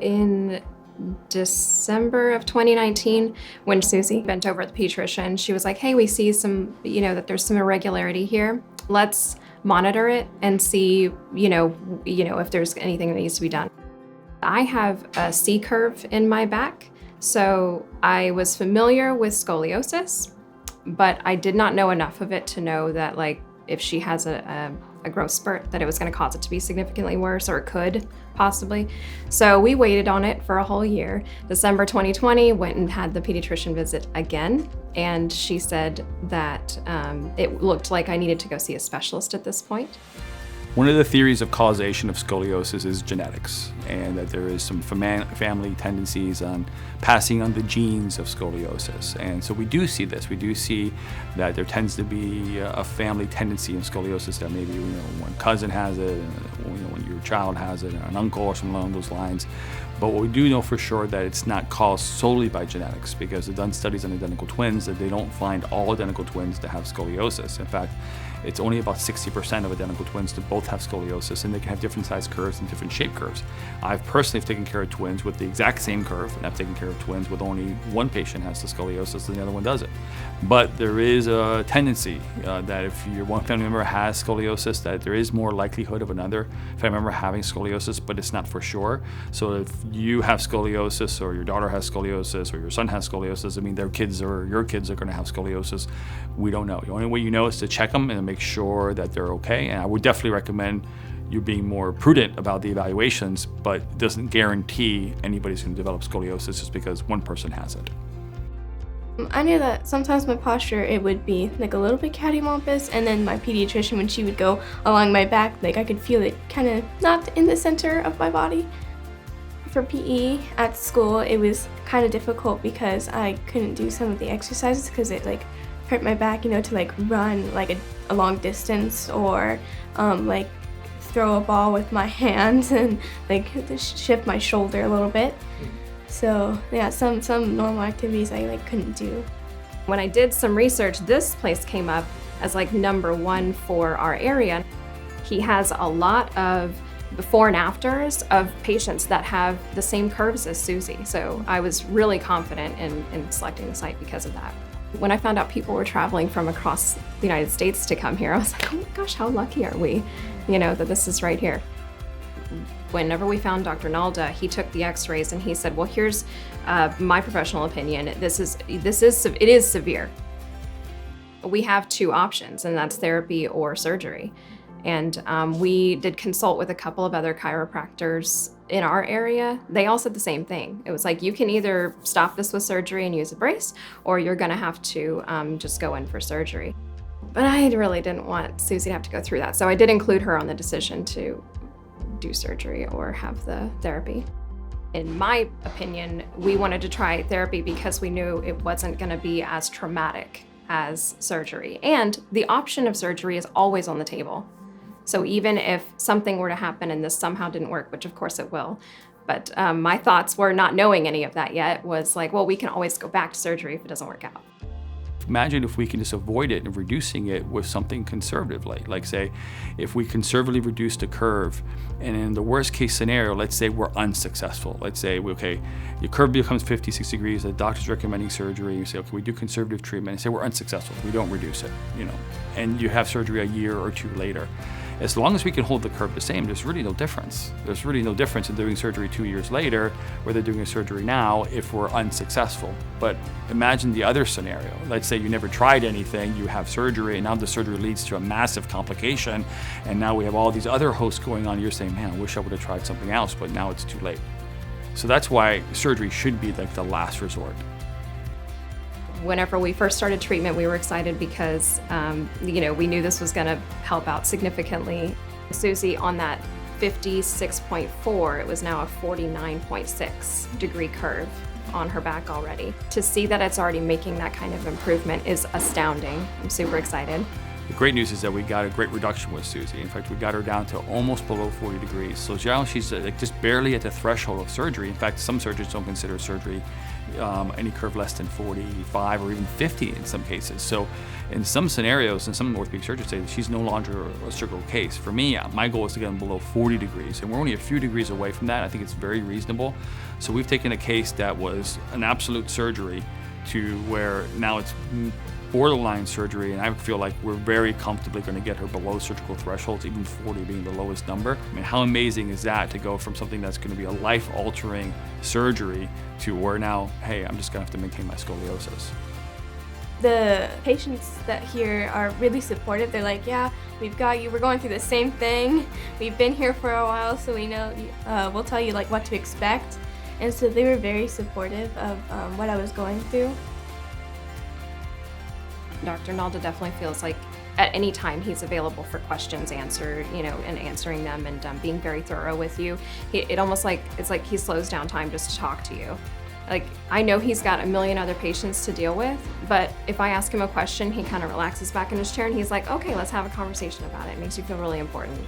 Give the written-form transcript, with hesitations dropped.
In December of 2019, when Susie bent over at the pediatrician, she was like, hey, we see some, that there's some irregularity here. Let's monitor it and see, if there's anything that needs to be done. I have a C curve in my back, so I was familiar with scoliosis, but I did not know enough of it to know that, like, if she has a growth spurt, that it was going to cause it to be significantly worse, or it could possibly. So we waited on it for a whole year. December 2020, went and had the pediatrician visit again, and she said that it looked like I needed to go see a specialist at this point. One of the theories of causation of scoliosis is genetics, and that there is some family tendencies on passing on the genes of scoliosis. And so we do see this. We do see that there tends to be a family tendency in scoliosis, that maybe one cousin has it, when your child has it, an uncle or something along those lines. But what we do know for sure that it's not caused solely by genetics, because they've done studies on identical twins that they don't find all identical twins to have scoliosis. In fact, it's only about 60% of identical twins to both have scoliosis, and they can have different size curves and different shape curves. I've personally taken care of twins with the exact same curve, and I've taken care of twins with only one patient has the scoliosis and the other one doesn't. But there is a tendency that if your one family member has scoliosis, that there is more likelihood of another family member having scoliosis, but it's not for sure. So if you have scoliosis, or your daughter has scoliosis, or your son has scoliosis, I mean, their kids or your kids are going to have scoliosis. We don't know. The only way you know is to check them and make sure that they're okay. And I would definitely recommend you being more prudent about the evaluations, but it doesn't guarantee anybody's going to develop scoliosis just because one person has it. I knew that sometimes my posture, it would be like a little bit cattywampus, and then my pediatrician, when she would go along my back, like I could feel it kind of not in the center of my body. For PE at school, it was kind of difficult because I couldn't do some of the exercises because it like hurt my back, to like run like a long distance, or like throw a ball with my hands and like shift my shoulder a little bit. So yeah, some normal activities I like couldn't do. When I did some research, this place came up as like number one for our area. He has a lot of before and afters of patients that have the same curves as Susie. So I was really confident in selecting the site because of that. When I found out people were traveling from across the United States to come here, I was like, oh my gosh, how lucky are we, that this is right here. Whenever we found Dr. Nalda, he took the x-rays and he said, well, here's my professional opinion. It is severe. We have two options, and that's therapy or surgery. And we did consult with a couple of other chiropractors in our area. They all said the same thing. It was like, you can either stop this with surgery and use a brace, or you're gonna have to just go in for surgery. But I really didn't want Susie to have to go through that. So I did include her on the decision to do surgery or have the therapy. In my opinion, we wanted to try therapy because we knew it wasn't gonna be as traumatic as surgery. And the option of surgery is always on the table. So even if something were to happen and this somehow didn't work, which of course it will, but my thoughts were, not knowing any of that yet, was like, well, we can always go back to surgery if it doesn't work out. Imagine if we can just avoid it and reducing it with something conservative, like say, if we conservatively reduce the curve, and in the worst case scenario, let's say we're unsuccessful. Let's say, okay, your curve becomes 56 degrees, the doctor's recommending surgery, you say, okay, we do conservative treatment, and say we're unsuccessful, we don't reduce it, and you have surgery a year or two later. As long as we can hold the curve the same, there's really no difference. There's really no difference in doing surgery 2 years later, or they're doing a surgery now if we're unsuccessful. But imagine the other scenario. Let's say you never tried anything, you have surgery, and now the surgery leads to a massive complication, and now we have all these other hosts going on. You're saying, man, I wish I would have tried something else, but now it's too late. So that's why surgery should be like the last resort. Whenever we first started treatment, we were excited because, we knew this was going to help out significantly. Susie, on that 56.4, it was now a 49.6 degree curve on her back already. To see that it's already making that kind of improvement is astounding. I'm super excited. The great news is that we got a great reduction with Susie. In fact, we got her down to almost below 40 degrees. So now she's like just barely at the threshold of surgery. In fact, some surgeons don't consider surgery any curve less than 45 or even 50 in some cases. So in some scenarios, and some orthopedic surgeons say that she's no longer a surgical case. For me, my goal is to get them below 40 degrees, and we're only a few degrees away from that. I think it's very reasonable. So we've taken a case that was an absolute surgery to where now it's borderline surgery, and I feel like we're very comfortably going to get her below surgical thresholds, even 40 being the lowest number. I mean, how amazing is that to go from something that's going to be a life-altering surgery to where now, hey, I'm just going to have to maintain my scoliosis. The patients that here are really supportive. They're like, yeah, we've got you. We're going through the same thing. We've been here for a while, so we know, we'll tell you like what to expect. And so they were very supportive of what I was going through. Dr. Nalda definitely feels like at any time he's available for questions answered, and answering them and being very thorough with you. It's like he slows down time just to talk to you. Like, I know he's got a million other patients to deal with, but if I ask him a question, he kind of relaxes back in his chair and he's like, okay, let's have a conversation about it. It makes you feel really important.